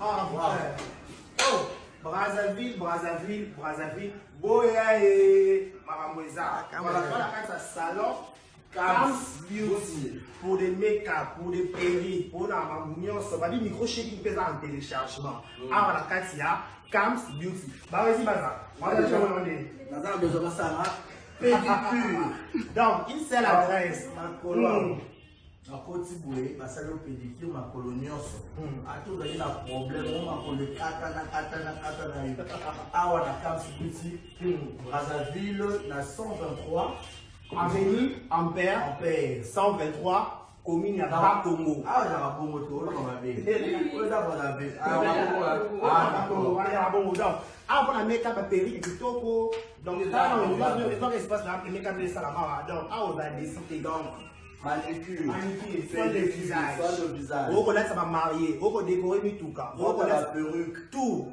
Ah, ouais. Oh, Brazzaville. Boya et Maramoueza. Voilà, voilà, quand ça salon. Cam's Beauty. Pour des make-up, pour des perruques, pour la mamouillon, ça va dire micro-chèque qui pèse en téléchargement. Ah, voilà, quand il y a Cam's Beauty. Bah, vas-y, Baza. Moi, je vais vous demander. Dans un besoin de ça, pédicure. Donc, une seule adresse. À côté boué, ma salle pédicure, ma coloniose. À tout le monde a problème, on m'a collé katana. Ah, on a Cam's Beauty, Brazzaville, la 123. Avenue Ampère 123, commune à Bakongo. Ah, il y a un bon moto, là, on va bien. Ah, on a make-up à Péry et tout. Donc, les gens espace là, les make-up de Salamara. Donc, ah, on va décider donc. Manicure, soin le visage. Au collège, ça va marier. Au collège, décorer mi tout cas. Au collège, la perruque. Tout.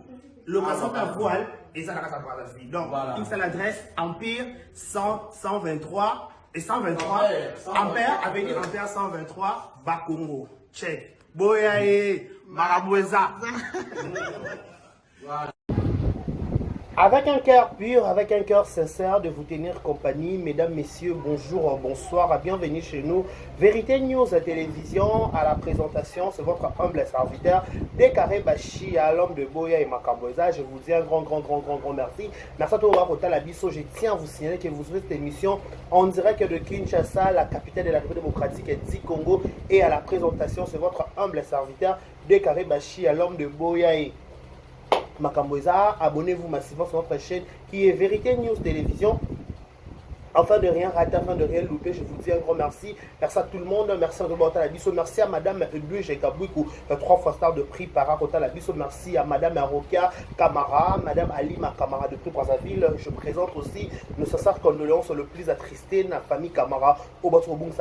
Le maçon à voile et ça, la casa pour la vie. Donc, une seule adresse, Empire 123 et 123. Ampère, avenue Ampère 123, Bakongo. Check. Boyae, Maraboueza. Avec un cœur pur, avec un cœur sincère de vous tenir compagnie, mesdames, messieurs, bonjour, bonsoir, bienvenue chez nous. Vérité News à télévision, à la présentation, c'est votre humble serviteur, Décaré Bachi, à l'homme de Boya et Makamboza. Je vous dis un grand merci. Merci à tous les Labisso. Je tiens à vous signaler que vous suivez cette émission en direct de Kinshasa, la capitale de la République démocratique du Congo. Et à la présentation, c'est votre humble serviteur, Décaré Bachi, à l'homme de Boya et Makamboza. Abonnez-vous massivement sur notre chaîne qui est Vérité News Télévision. Afin de rien rater, afin de rien louper, je vous dis un grand merci. Merci à tout le monde. Merci à Robota Labisso. Merci à Madame Edwige Kabouikou, 3 fois star de prix par Rota Labisso. Merci à Madame Arokia Kamara, Madame Alima Kamara de prix Brazzaville. Je présente aussi nos sincères condoléances le plus attristé la famille Kamara. Au Botswana,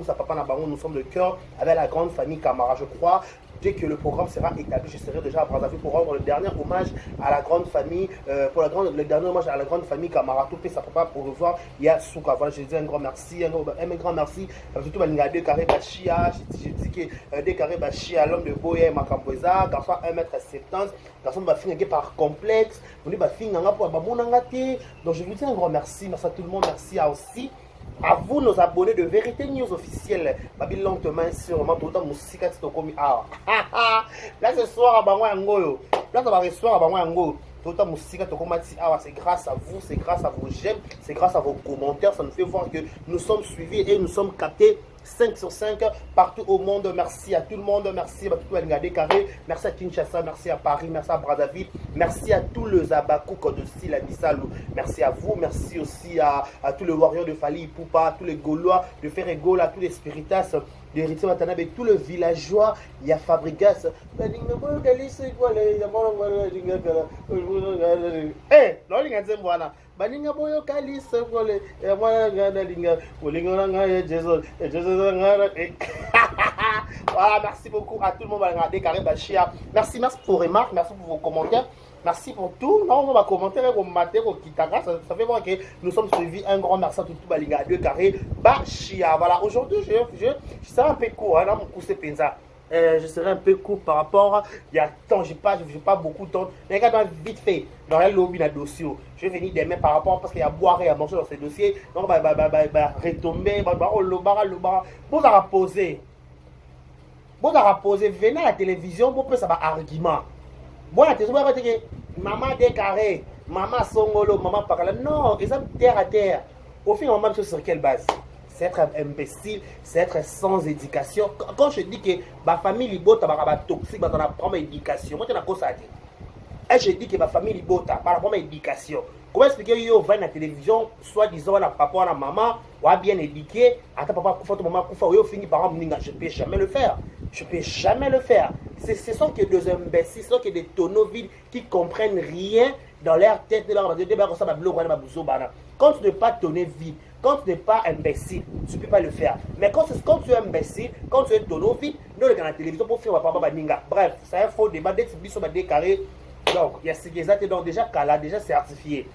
sa papa Nabango, nous sommes de cœur avec la grande famille Kamara. Je crois. Dès que le programme sera établi, je serai déjà à Brazzaville pour rendre le dernier hommage à la grande famille, le dernier hommage à la grande famille Kamara. Tout fait sa papa pour revoir Yasuka. Voilà, je dis un grand merci, un grand merci. Surtout Décaré Bachia, je dis que Décaré Bachia, l'homme de Boya et Makamboza, garçon 1m70, garçon va finir par complexe, on dit va finir pour donc je vous dis un grand merci, merci à tout le monde, merci à aussi. À vous, nos abonnés de Vérité News officielle. Babil lentement sûrement tout le temps musique à Stokomi. Ah, là ce soir à Bangwango. Là ça va ce soir à Bangwango. Tout le temps musique à Stokomi. Ah, c'est grâce à vous, c'est grâce à vos j'aime, c'est grâce à vos commentaires. Ça nous fait voir que nous sommes suivis et nous sommes captés 5 sur 5 partout au monde. Merci à tout le monde. Merci à tout le monde. Merci à Kinshasa. Merci à Paris. Merci à Brazzaville. Merci à tous les Abakouk de Sila Bissalou. Merci à vous. Merci aussi à tous les warriors de Fali Poupa, à tous les Gaulois de Ferregola, à tous les Spiritas de Ritso Watanabe, tous les villageois. Il y a Fabrigas. Baninga boyo kalisa kole ya mwana ngana linga olinga ngaya Jesus ngara. Voilà, merci beaucoup à tout le monde Décaré Bachia. Merci pour vos remarques, merci pour vos commentaires. Merci pour tout. Non, on va commenter, on va mater, on quittera. Ça fait voir que nous sommes suivis. Un grand merci à tout Balinga Décaré Bachia. Voilà, aujourd'hui, je serai un peu court, dans mon coup c'est penza. Je serai un peu court par rapport. Il y a temps, j'ai pas beaucoup de temps. Mais regarde vite fait. Dans le lobby de dossier. Je vais venir demain par rapport parce qu'il y a à boire et à manger dans ces dossiers. Donc, retomber, vous à poser. Venez à la télévision, vous pouvez savoir argument. Bon, la télévision, vous dire maman Décaré, maman Songolo, maman Pakala. Non, ils sont terre à terre. Au final, on va sur quelle base? C'est être imbécile, c'est être sans éducation. Quand je dis que ma famille libota va toxique, va prendre éducation. Moi, tu n'as pas ça dit. Et je dis que ma famille libota va prendre éducation. Comment expliquer que va à la télévision, soit disant à papa, à la maman, ou à bien éduqué, à ta papa, à ta maman, ou fini par exemple, je ne peux jamais le faire. Je ne peux jamais le faire. Ce sont que des imbéciles, ce sont que des tonneaux vides qui ne comprennent rien dans leur tête. Quand tu n'es pas tonné vide, quand tu n'es pas imbécile, tu ne peux pas le faire. Mais quand tu es imbécile, quand tu es tonneau vide, nous, on est dans la télévision pour faire papa baninga. Bref, c'est un faux débat. Dès que tu dis Décaré, donc il y a ce qui est donc déjà Kala, déjà certifié.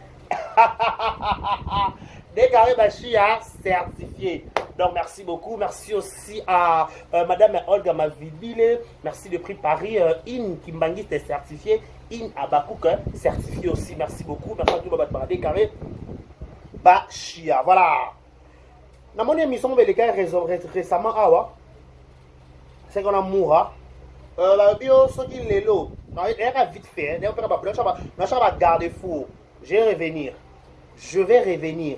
Décaré Bachia certifié. Donc merci beaucoup. Merci aussi à Madame Olga Mavidile. Merci de prix Paris. In Kimbangi t'es certifié. In Abakouk certifié aussi. Merci beaucoup. Merci à tout le monde carré. Bachia. Voilà. Dans mon émission, récemment, c'est qu'on a mouru. La bio, ce qui est là, elle vite fait. Je vais garder fou. Je vais revenir. Je vais revenir.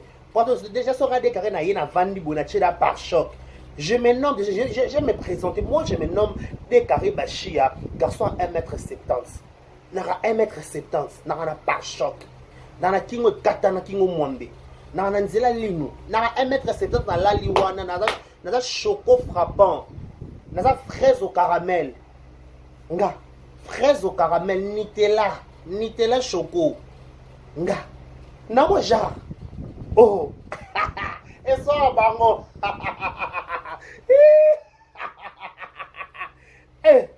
Déjà, ça aura déclaré na Vandi Bonacheda par choc. Je me nomme, je me présenter. Moi, je me nomme Décaré Bachia, garçon à 1m70. Nara 1m70, nara par choc. Nara kingo katana kingo mwambe. Nara nzela linu. Nara 1m70 na la liwana. Nara choco frappant. Nara fraise au caramel. Nga, fraise au caramel, Nutella choco. Nga, namo ja. Oh, et ça, bango. Eh,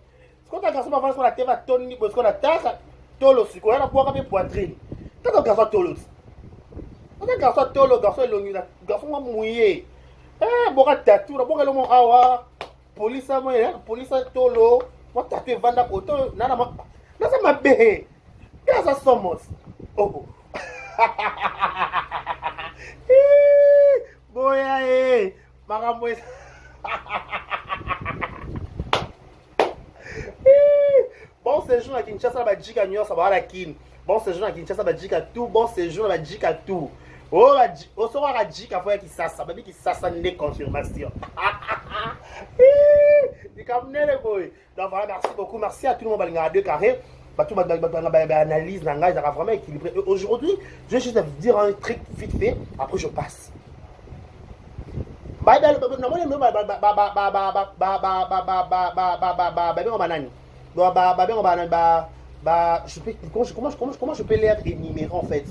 ce qu'on a garçon, ma femme, on a teva toni, parce qu'on a taca, tolo, si qu'on a pour avoir poitrine. Quand on garçon tolo, quand on garçon tolo, garçon longi, garçon m'a mouillé. Eh, bon, tatou, bon, le mon awa, police, moi, police tolo, moi, tatou, vanda, auto, nana, ça m'a béhé. Qu'est-ce que ça somos? Oh, boya eh makambo bon séjour à Kinshasa ba jika nyonso ba la kin bon séjour à Kinshasa ba jika tout bon séjour ba jika tout oh sera ka jika fo ya Kisasa ba bi Kisasa ne confirmation di kamnele boy donc voilà merci beaucoup merci à tout le monde balinga deux carrés analyse langage vraiment équilibré. Aujourd'hui, je vais juste vous dire un truc vite fait, après je passe. Comment je peux les énumérer en fait?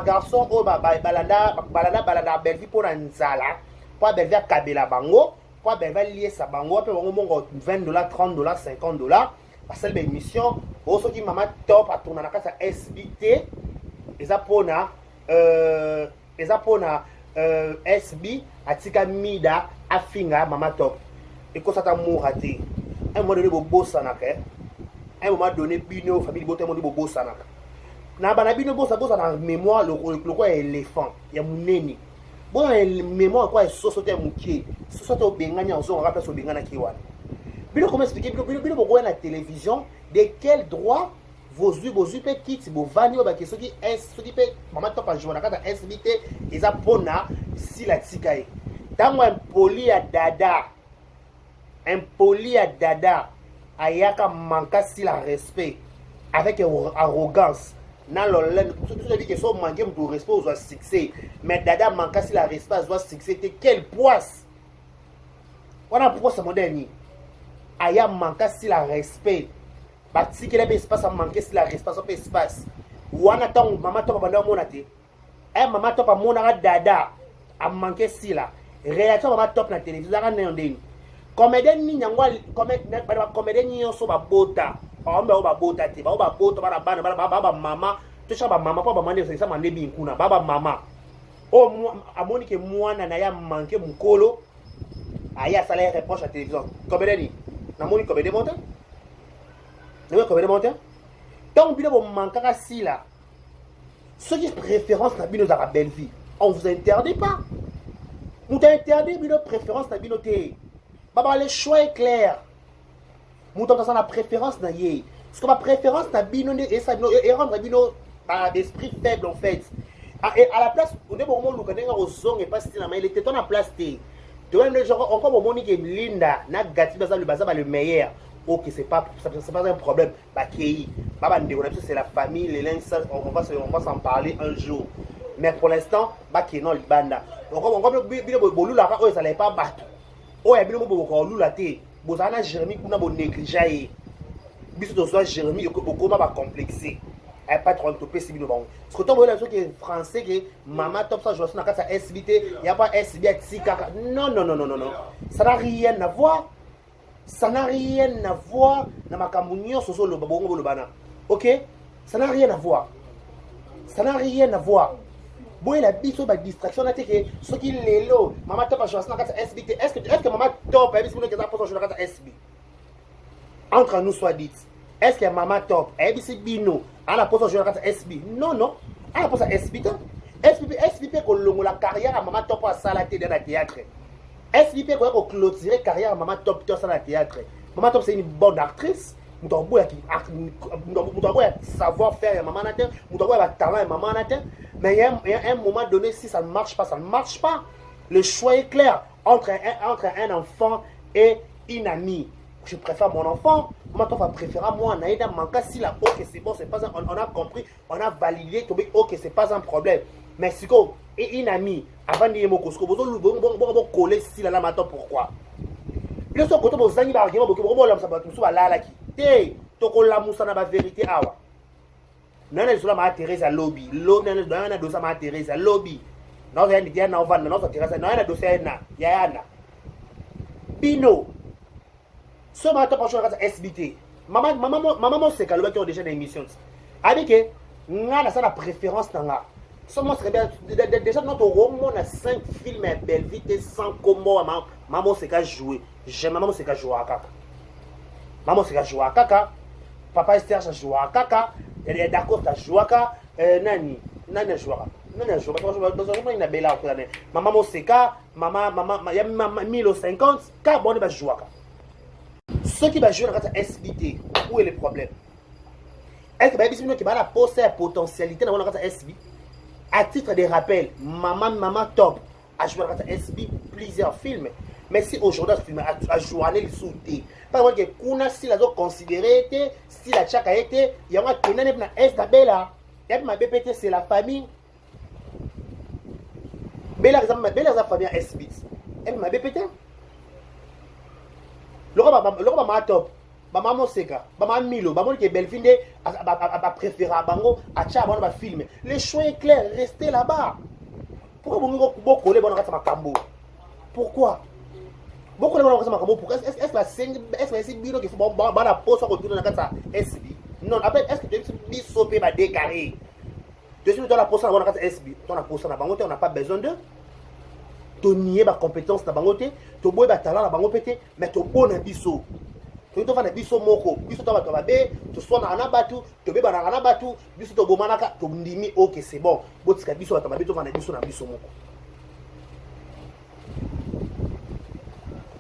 Garçon, balada, belvi pour Nzala, pour belvi à Kabela Bango, pour belvi lier sa bango, puis on monte $20, $30, $50. Parce que l'émission, ceux qui maman top à tourner dans la SBT, ils apprennent SB, Atika Mida, Afinga, maman top. Et quand ça t'a mouraté, un moment donné, bobo sanaka, un moment donné, bino, famille boté, mon bobo sanaka. Na banabino bossa dans mémoire, le quoi est éléphant, il y a mon neni. Bon, mémoire quoi est sauté moukier, sauté au benganya, on rappelle au bengana kiwan. Bilo comment expliquer bilo pourquoi la télévision de quel droit vos yeux quitte vos vannes ba que ceux qui peut maman top à jouer na kata SBT ils apona si la tikae tango impoli à dada ayaka manka si la respect avec arrogance na l'olène tout ça dit que so manquer de respect aux succès mais dada manka si la respect aux succès quel poisse voilà pourquoi ça moderne aya manquer si la respect bati que les espace a manqué si la respect pas espace wana tant maman to banda mona te maman to pa mona dada a manqué si la réaction maman top na télévision na ndeni comédien ni nyangwa comédien ni so ba bota ba bota te ba bota ba bana ba mama to cha ba mama pa ba mande ça mande bi nkuna ba mama o amoni ke mwana na ya manqué mukolo aya sala reproche à télévision comédien ni na moni comédien monte na comédien monte donc bino bo manquera si là ce qui est préférence na bino za belle vie on vous interdit pas vous interdit bino préférence na bino te baba le choix est clair mouton dans la préférence na yé parce que ma préférence na bino et ça et rendre bino d'esprit faible en fait et à la place on est bon lu kanenga ozong et pas style na il était dans la place te de genre encore bon monique linda na gati baza le meilleur. Ok, c'est pas un problème. Bah, c'est la famille, les links, on va s'en parler un jour. Mais pour l'instant, bah, qui non, le banda. Donc, on va bien la ça n'est pas battu. Oh, il y a bien beaucoup la thé. Bon, ça a Jérémy qui n'a pas négligé. Bis de soi, Jérémy, comment va complexer. Elle pas trop topé si bien bon. Parce que toi, vous qui est français, que maman top ça, je suis dans la SBT, il n'y a pas SBT, non. Ça n'a rien à voir. Ça n'a rien à voir dans ma camunio soso le babongo le bana. OK? Ça n'a rien à voir. Ça n'a rien à voir. boye la biso ba distraction na te ke soki lelo mama top a joué na kata SBT est-ce que mama top a biso que ça pour jouer na kata SB entre nous soit dit est-ce que mama top a biso bino ala pour jouer na kata SB non ala pour ça SB SBP ko longo la carrière à mama top à salaté dans la théâtre SBP ko clôturer carrière à mama top dans la théâtre mama top c'est une bonne actrice mutu savoir faire ya maman natin mutu ya talent ya maman natin mais il y a un moment donné si ça ne marche pas le choix est clair entre un enfant et une amie. Je préfère mon enfant, maman va préférer moi naïda manka si la ok c'est bon, c'est pas un, on a compris, on a validé ok c'est pas un problème mais si quoi et une amie avant de yemo kosko bon coller si la matin pourquoi le son côté bozangi ba argument beaucoup la sabatu so la la ki te toko la musa na ba vérité awa nana zola ma Teresa lobby nana dosa ma Teresa lobby na za ndi na ovana na za Teresa na dosa na yana bino so ma to pas sur SBT maman c'est que le qui ont déjà des émissions avec que nga na ça la préférence na Somos déjà notre roman a 5 films à belle vite sans comment maman c'est qu'à jouer. J'aime maman c'est qu'à jouer à caca. Maman c'est qu'à jouer à caca. Papa Esther ça joue à caca. Et d'accord ça joue à caca. Nani joue à Nani joue. Dans un moment il y a belle là. Maman c'est qu'à maman il y a 1050 car bon il va jouer à caca. Ceux qui va jouer dans la SBT, où est le problème? Est-ce que qui va la poser potentialité dans la SB? À titre de rappel, maman top a joué dans SB plusieurs films. Mais si aujourd'hui ce film a joué le sauté, par exemple que kuna si la zo considéré si la chaka été, il y a un tenant na Bella, et ma BPT c'est la famille. Bella la famille SB. Et ma BPT. Le roi ma top. Maman Seka, maman Milo, maman qui est belle fille, a préféré à Bango, à Tchaba, on va filmer. Le choix est clair, restez là-bas. Pourquoi vous coller dans ma cambo? Pourquoi? Beaucoup de gens ont pourquoi est-ce que c'est Bilo qui faut la pause sur retourner dans la SB? Non, après, est-ce que tu dis sauter ma décarré? De suite, dans la pause dans la SB, dans la pause dans la bangote, on n'a pas besoin de. Tu nier ma compétence dans la bangote, tu bois ma talent dans la bangote, mais tu bon un biseau. Tu vas faire biso moko, biso to ba be, tu sois na batu, tu be ba na batu, biso to bomanaka, tu ndimi OK c'est bon. Botika biso ba be to va na biso moko.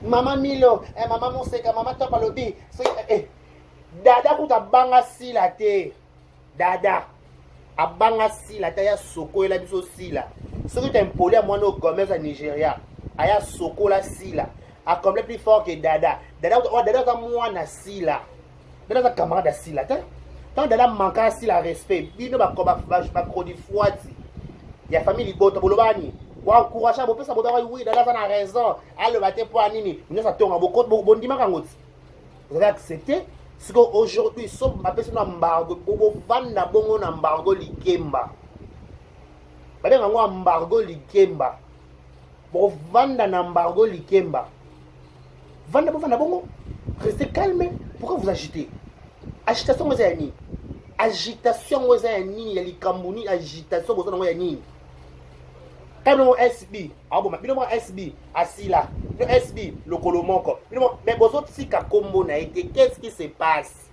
Maman Milo, maman Monseka, maman Top Alobi, dada kuta banga si la te. Dada abanga si la te ya soko la biso si la. Ce que tu impolé à moi no commerce à Nigeria, aya soko la si la. A comme plus fort que Dada. Dada a moi na Sila. Dada a camarade à Sila. Tant Dada manque à Sila respect. Bino ba produit fouati. Il y a famille Liboto Bolobani. Ou encourage à beaucoup ça oui Dada a raison. A le matin pour anini. Nous ça tourne beaucoup bon dimanche ngoti. Vous avez accepté ce qu'aujourd'hui sommes appelé sur embargo pour vendre bongo na embargo likemba. Ba bien embargo likemba. Pour vendre na embargo likemba. Vanda bongo. Restez calme. Pourquoi vous agitez? Agitation vous est ni. Agitation vous est ni. Il y a les Camerounais. Agitation vous est ni. Quand on SB, ah bon, mais SB assis là. Le SB, le Colomonco. Mais vos autres si Kakombo n'a été, qu'est-ce qui se passe?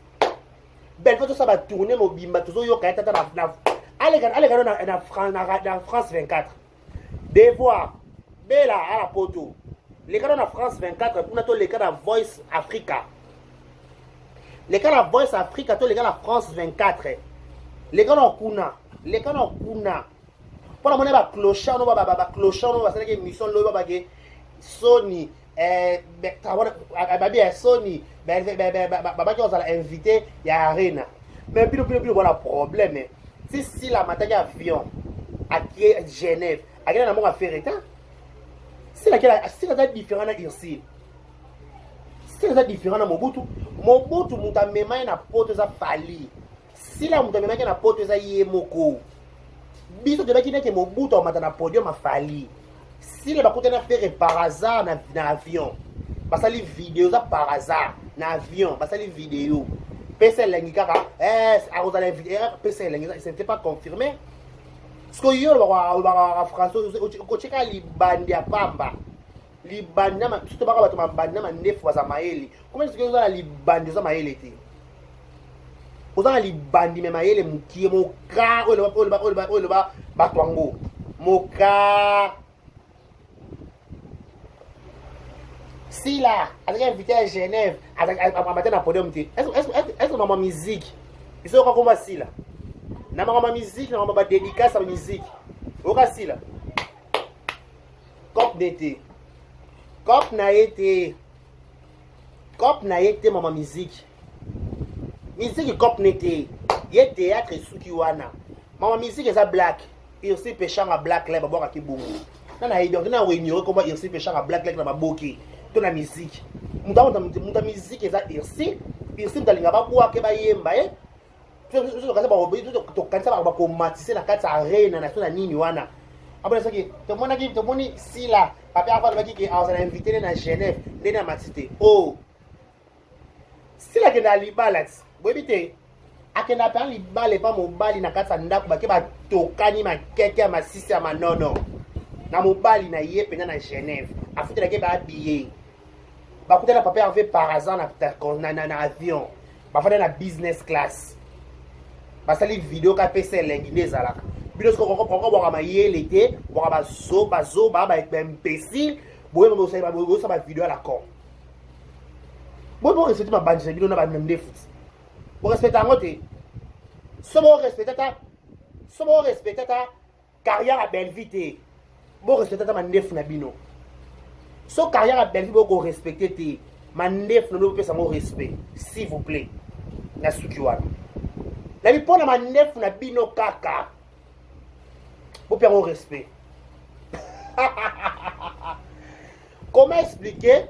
Belle fois tout ça va tourner mon bimba tout ça yo kaya tata na. Allez dans France 24. Devoir. Bella à la poto. Les gars dans la France 24, pour les gars dans Voice Africa. Les gars dans Voice Africa, les gars dans France 24. Les gars dans Kuna. Les gars dans Kuna. Pour la monnaie, clochard, on va clochard, on va faire une émission, on va faire Sony. Sony. Baba qui va inviter, il y a Arena. Mais puis, voilà le problème. Si la matin avion à Genève, à Genève, on va faire état. C'est la différent ici. C'est la différent Mobutu. Mobutu muta mema na poto za fali. Si la muta mema na poto za yemoko. Biso de bakine ke Mobutu o mata na podium a fali. Si le bakote na faire par hasard na avion. Basali vidéo za par hasard na avion, basali vidéo. PC lengi kaka a vous allez vidéo PC lengi, c'était pas confirmé. Ce que yo ba français ko cheka libandi ya pamba. Libandi na surtout ba ba to mabandi na ndefu za maeli. Comment est-ce que vous avez libandi za maeli te? Vous avez libandi me maeli mukie mo ka o le ba twango. Mo ka si là, avec invité à Genève, avec matin à podium, est-ce que maman musique, ils sont comment si là? Na maman musique, na maman dédicace à musique. Au cas si là. Cop d'été. Cop na été maman musique. Musique cop n'était. Il y a théâtre sous Kiwana. Maman musique est à black. Il aussi péchant à black là, bah qui boum. Na idée, on a ignoré comment il aussi péchant à black là, bah boki. Ton la musique. Muta musique est à irsi. Irsi mtalinga ba boa ke ba yemba eh. Tu kanisa ba obi tu kanisa ba ko matise na kati arena na sona nini wana. Après ça qui te moni si là papa avant ba ki on a invité na Genève, na matite. Oh. Si la ke na libalat. Bobite. Akena pa libale pa mobali na kati ndako ba ke ba tokani ma keke ma sisi ma nono. Na mobali na ye pena na Genève. Afuta ke ba habillé. Ba kuta na papa avait par hasard na avion. Ba fa na business class. Ba sali vidéo ka PC lengine zalaka. Bino ko ba ma yele te, ba zo ba imbécile, boye mo sa ba vidéo à la con. Bo respecter ma bande bino na ba même foot. Bo respecter ngote. So bo respecter ta carrière à belle vite. Bo respecter ta mandef na bino. So carrière à belle vie beaucoup respecter te mandef no peut sans respect s'il vous plaît na sukiwana la bi pona mandef na bino kaka vous perdre respect. Comment expliquer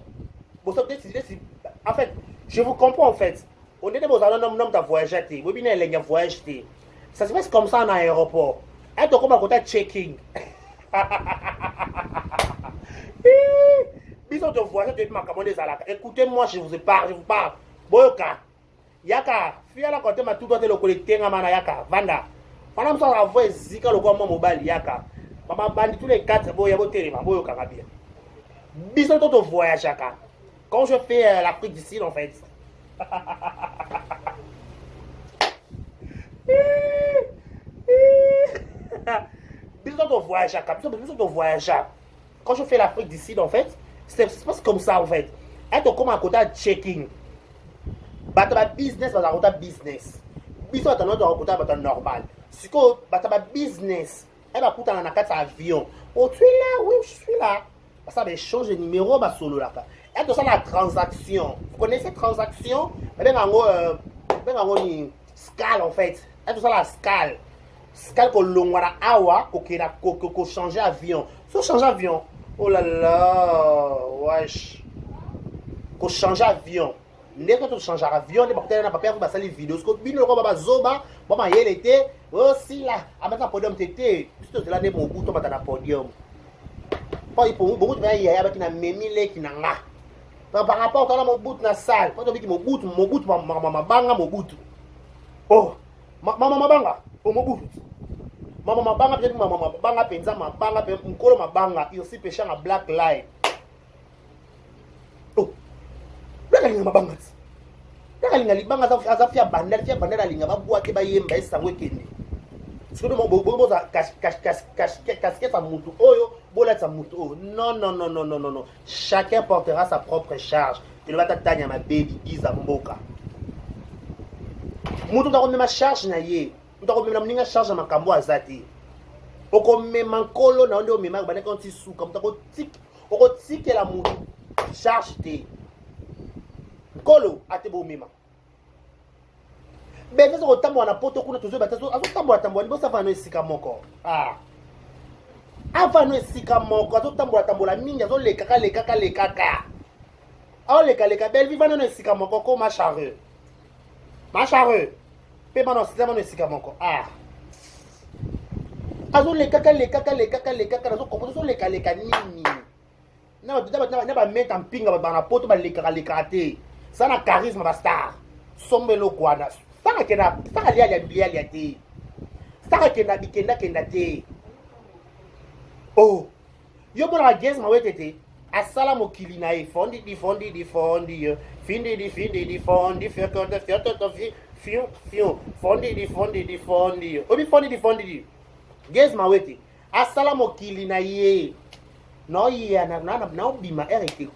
en fait je vous comprends en fait on est dans un homme ta voyager te vous bien les voyage te ça se passe comme ça en aéroport et donc comme à côté checking. Bisous de voisin de ma commande des alaka. Écoutez-moi, je vous parle. Boyoka. Yaka. Fia la côté ma tout doit le collecter ngama yaka. Vanda. Pendant ça la voix zika le quoi mobile yaka. Mama bandi tous les quatre boya botere ma boyoka bien. Bisous de voyage yaka. Quand je fais l'Afrique du Sud en fait. Bisous de voyage yaka. Bisous de voyage. Quand je fais l'Afrique du Sud en fait. C'est pas comme ça en fait. Et donc comme à côté checking. Bata business à côté business. Biso à notre côté bata normal. Si que bata business, elle va coûter na carte avion. Oh tu es là, oui, je suis là. Ça va changer de numéro ba solo là. Et donc ça la transaction. Vous connaissez transaction? Ben en ni scale en fait. Et donc ça la scale. Scale ko longwara awa ko changer avion. So changer avion. Oh là là, wesh. Qu'on change avion. N'est que tu changes avion, n'est pas peut-être na papier pour passer les vidéos. Ce que bino ko baba zoba, baba yel était aussi là. À maintenant podium tété. Tout cela n'est mon bout to na podium. Pas il pour beaucoup de y a avec na memile qui na nga. Par rapport à mon bout na salle, pas to biki mon bout ma banga mon bout. Oh, mama banga, oh mon bout. Mama mabanga peut-être mama mabanga penza mabanga pe mkolo mabanga il aussi péché na black line. Oh. Black line mabanga. Black line libanga za fia bandera linga ba bua ke ba yemba esangwe kende. Sikono mo za casquette à mutu oyo bola za mutu. Oh non. Chacun portera sa propre charge. Tu ne vas t'atteindre ma baby iza mboka. Mutu ta ma charge na ye. Mtakomema mninga charge makambo azati. Okomema nkolo na onde omema bana konti suka okotikela mutu charge te. Nkolo ate bo mema. Bebe zo tambo na poto kuna tuzo batazo azo tambo ni bosa fano esika moko. Ah. Afano esika moko azo tambo la mingi azo lekaka. Azo leka belle vivana no esika moko ko ma charreux. Pe mano sistema no esika moko. Ah. Azo lekaka azo kompozo leka nini. Na ba mettre en pinga ba na poto ba leka te. Ça na charisme ba star. Sombelo kwana. Ça lia te. Stara kenda bikenda kenda te. Oh. Yo bona gez ma wetete. Asala mokili na e fondi di fondi di fondi. Findi di fondi fioto fondi di fondi. Obi fondi di fondi. Gez ma wete. Asala mokili na ye. No ya na obima erete.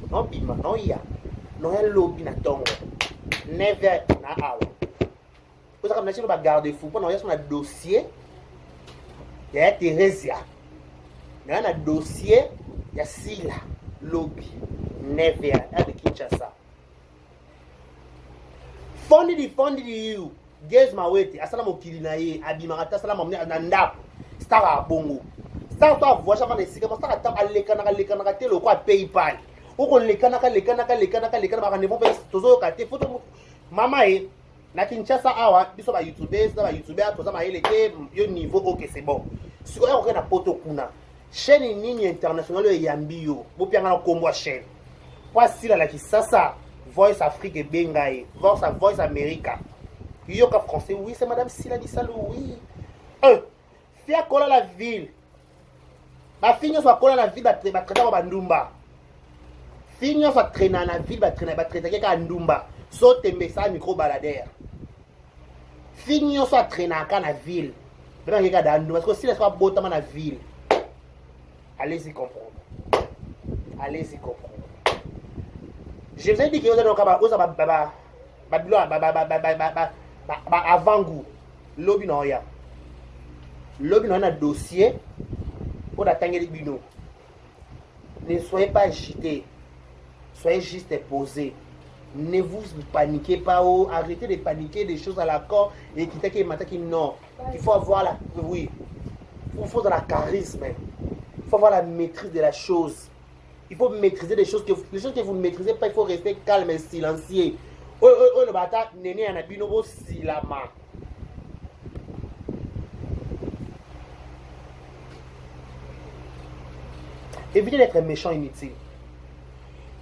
No bima no ya. No ya lobi na tongo. Never na awa. Vous avez un garde-fou pour un dossier. Il y a Thérésia. Il y a un dossier. Il y a Sila. Lobby. Never. Avec Kinshasa. Fondi di you. Gez ma wete. Asala mokili na ye. Abimarata asala mamne anandap. Star a bongo. Star to avoie chaque année. Star a tap alekana te loko a PayPal. Ou kon lekana ba ne vont pas tozo kate photo. Mama e. Na Kinshasa awa biso ba youtubeurs na ba youtubeurs toza ma eleke yo niveau OK c'est bon. Siko ya okena poto kuna. Chaîne nini internationale yo yambi yo. Bo pianga na kombo chaîne. Kwa sila la Kisasa Voice Afrique bengae. Voice America. Yo ka français oui c'est madame Sila Disalo oui. Fia kola la ville. Ba finyo so kola la ville ba traiter ba ndumba. Finyo so traîner na ville ba traiter ka ndumba. So tembe sa micro baladère. Finyo so traîner à la ville. Parce que si les soit beau dans la ville. Allez-y comprendre. Allez-y comprendre. Je vous ai dit que vous avez avant goût. Lobby non ya. Lobby non a dossier pour attendre les bino. Ne soyez pas agités. Soyez juste posés. Ne vous paniquez pas, arrêtez de paniquer des choses à la corde et qui non. Il faut avoir la, oui, il faut avoir la charisme, il faut avoir la maîtrise de la chose. Il faut maîtriser les choses que vous ne maîtrisez pas, il faut rester calme et silencieux. Le bata nene anabino silama. Évitez d'être méchant inutile.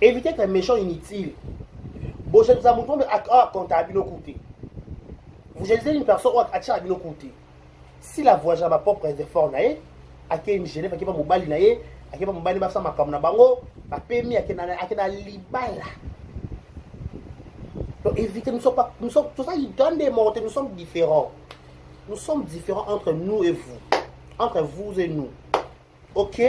Évitez d'être méchant inutile. Bon, je vous ai montré quand à bino côté. Vous jugez une personne qui attire à bino côté. Si la voix j'ai ma propre effort naé, à qui une Genève, à qui pas mobile naé, à qui pas mobile ba sa makam na bango, ba permis à qui na libala. Donc évitez, nous sommes tout ça il donne des montées, nous sommes différents. Nous sommes différents entre nous et vous. Entre vous et nous. OK?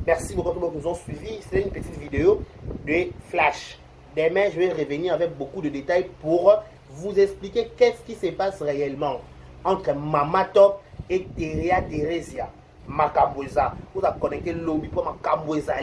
Merci beaucoup pour nous ont suivis. C'est une petite vidéo de flash. Demain, je vais revenir avec beaucoup de détails pour vous expliquer qu'est-ce qui se passe réellement entre Mama Top et Teria Theresia Makambweza. Vous avez connecté le lobby pour Makambweza.